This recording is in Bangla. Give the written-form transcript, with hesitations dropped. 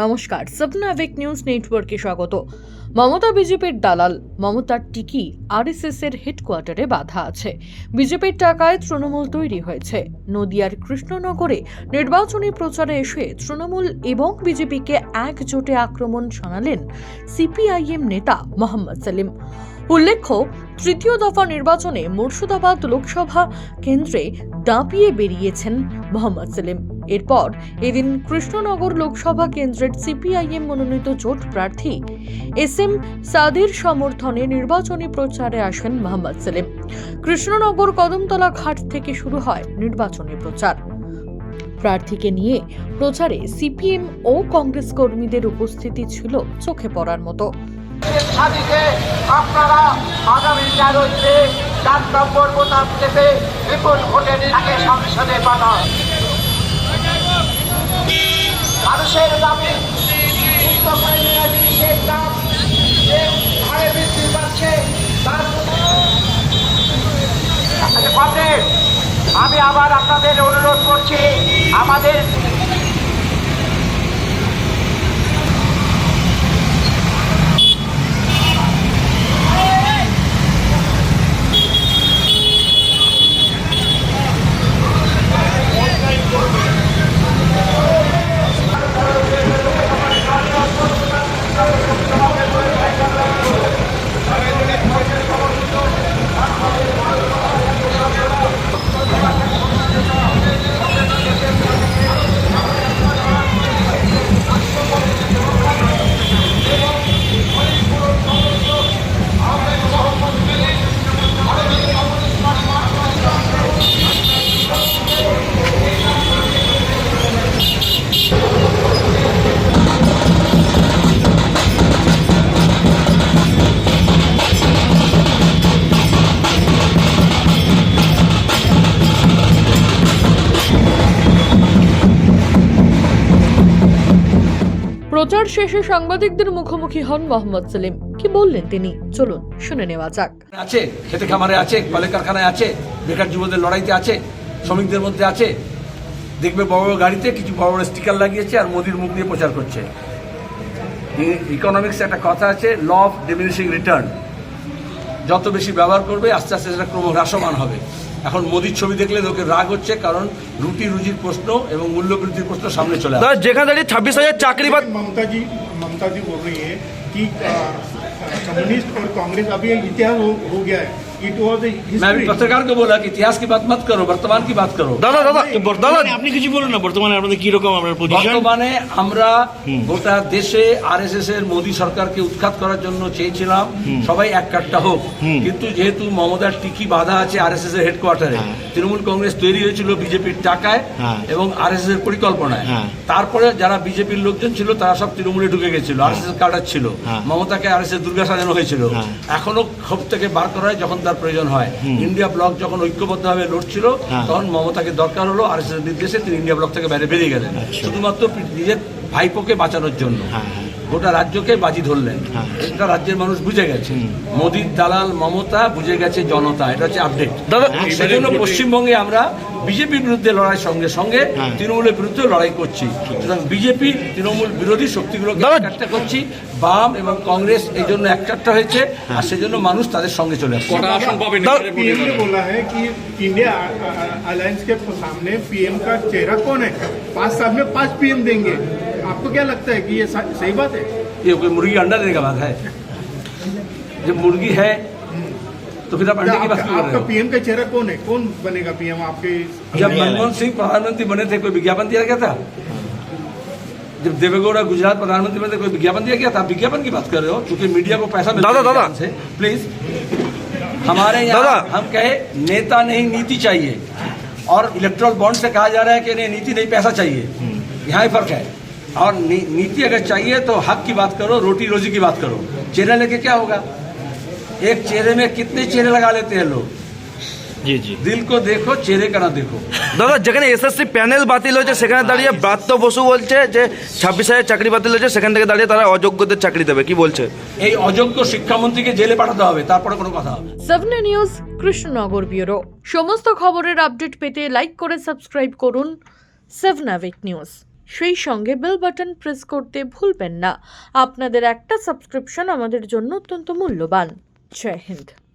নমস্কার, সপনা ওয়েক নিউজ নেটওয়ার্কে স্বাগত। মমতা বিজেপির দালাল। মমতার টিকি আরএসএস এর হেডকোয়ার্টারে বাধা আছে। বিজেপির টাকায় তৃণমূল তৈরি হয়েছে। নদিয়ার কৃষ্ণনগরে নির্বাচনী প্রচারে এসে তৃণমূল এবং বিজেপিকে একজোটে আক্রমণ শানালেন সিপিআইএম নেতা মোহাম্মদ সেলিম। উল্লেখ্য, তৃতীয় দফা নির্বাচনে মুর্শিদাবাদ লোকসভা কেন্দ্রে দাপিয়ে বেরিয়েছেন মোহাম্মদ সেলিম। এরপর এদিন কৃষ্ণনগর লোকসভা কেন্দ্রের সিপিআইএম মনোনীত জোট প্রার্থী এসএম সাদির সমর্থনে নির্বাচনী প্রচারে আসেন মোহাম্মদ সেলিম। কৃষ্ণনগর কদমতলা ঘাট থেকে শুরু হয় নির্বাচনী প্রচার। প্রার্থীকে নিয়ে প্রচারে সিপিএম ও কংগ্রেস কর্মীদের উপস্থিতি ছিল চোখে পড়ার মতো। আপনারা আগামী 4 নম্বর ভোটার পেতে বিপুল ভোটে তাকে সংসদে পাঠান। মানুষের দাবি জিনিসের দাম যে হারে বৃদ্ধি পাচ্ছে তার আমি আবার আপনাদের অনুরোধ করছি, আমাদের প্রচার শেষে সাংবাদিকদের মুখোমুখি হন মোহাম্মদ সেলিম। কি বললেন তিনি, চলুন শুনে নেওয়া যাক। আছে, খেতে খামারে আছে, কলে কারখানায় আছে, বেকার যুবদের লড়াইতে আছে, শ্রমিকদের মধ্যে আছে। দেখবে বড় বড় গাড়িতে কিছু বড় বড় স্টিকার লাগিয়েছে আর মোদির মুখ দিয়ে প্রচার করছে। ইকোনমিক্সে একটা কথা আছে, ল অফ ডিমিনিশিং রিটার্ন। যত বেশি ব্যবহার করবে আস্তে আস্তে সেটা ক্রমহ্রাসমান হবে। এখন মোদির ছবি দেখলে লোকের রাগ হচ্ছে, কারণ রুটি রুজির প্রশ্ন এবং মূল্যবৃদ্ধির প্রশ্ন সামনে চলে আসে। যেখানে 26,000 চাকরি বাদ। ममता जी बोल रही है कि कम्युनिस्ट और कांग्रेस अभी इतिहास हो गया है। मैं अभी पत्रकार को बोला कि इतिहास की बात मत करो, वर्तमान की बात करो। দাদা আপনি কিছু বলুন না, বর্তমানে আপনাদের কি রকম আপনার পজিশন? বর্তমানে আমরা গোটা দেশে আরএসএস এর মোদী সরকারকে উৎখাত করার জন্য চেয়েছিলাম সবাই এক কাট্টা হোক, কিন্তু যেহেতু মমতার টিকি বাধা আছে আরএসএস এর হেডকোয়ার্টারে, তৃণমূল কংগ্রেস তৈরি হয়েছিল বিজেপির টাকায় এবং আরএসএস এর পরিকল্পনায়। তারপরে যারা বিজেপির লোকজন ছিল তারা সব তৃণমূলে ঢুকে গেছিল, আরএসএস কাটার ছিল, মমতাকে আরএসএস দুর্গা সাজানো হয়েছিল। এখনো ক্ষোভ থেকে বার করা হয় যখন তার প্রয়োজন হয়। ইন্ডিয়া ব্লক যখন ঐক্যবদ্ধভাবে লড়ছিল তখন মমতাকে দরকার হলো, আরএসএস নির্দেশে তিনি ইন্ডিয়া ব্লক থেকে বাইরে বেরিয়ে গেলেন শুধুমাত্র নিজের ভাইপোকে বাঁচানোর জন্য। গোটা রাজ্যকে বাজি ধরলেন। এটা রাজ্যের মানুষ বুঝে গেছে, মোদির দালাল মমতা, বুঝে গেছে জনতা। এটা হচ্ছে আপডেট। সেজন্য পশ্চিমবঙ্গে আমরা বিজেপির বিরুদ্ধে লড়াই সঙ্গে সঙ্গে তৃণমূলের বিরুদ্ধে লড়াই করছি। সুতরাং বিজেপি তৃণমূল বিরোধী শক্তিগুলোকে একটা করছি, বাম এবং কংগ্রেস এই জন্য একটা হয়েছে, আর সেজন্য মানুষ তাদের সঙ্গে চলে আসছে। पीएम ने बोला है कि इंडिया अलायंस के सामने पीएम का चेहरा कौन है? 5 साल में 5 पीएम देंगे। आपको क्या लगता है कि ये सही बात है? ये कोई मुर्गी अंडा देने का बात है? जब मुर्गी है तो फिर आप अंडे की बात क्यों कर रहे हो? पीएम का चेहरा कौन है? कौन बनेगा पीएम आपके? जब मनमोहन सिंह प्रधानमंत्री बने थे कोई विज्ञापन दिया गया था? जब देवेगौड़ा गुजरात प्रधानमंत्री बने थे कोई विज्ञापन दिया गया था? आप विज्ञापन की बात कर रहे हो, क्योंकि मीडिया को पैसा मिलता है। प्लीज, हमारे यहाँ हम कहे नेता नहीं नीति चाहिए, और इलेक्ट्रल बॉन्ड से कहा जा रहा है कि नहीं नीति नहीं पैसा चाहिए। यहाँ ही फर्क है। और नीति अगर चाहिए तो हक की बात करो, रोटी रोजी की बात करो। चेहरा लेके क्या होगा? एक चेहरे में कितने चेहरे लगा लेते हैं लोग। জি জি, দিল কো দেখো, চেহারে কা না দেখো। দাদা যেখানে এসএসসি প্যানেল বাতিল হয়েছে সেখানে দাঁড়িয়ে ব্রাত্য বসু বলছে যে 26,000 চাকরি বাতিল হয়েছে, সেখান থেকে দাঁড়িয়ে তারা অযোগ্যদের চাকরি দেবে। কি বলছে? এই অযোগ্য শিক্ষামন্ত্রীকে জেলে পাঠাতে হবে, তারপরে কোনো কথা হবে। সপনা নিউজ কৃষ্ণনগর ব্যুরো। সমস্ত খবরের আপডেট পেতে লাইক করে সাবস্ক্রাইব করুন সপনা ওয়েক নিউজ। সেই সঙ্গে বেল বাটন প্রেস করতে ভুলবেন না। আপনাদের একটা সাবস্ক্রিপশন আমাদের জন্য অত্যন্ত মূল্যবান। জয় হিন্দ।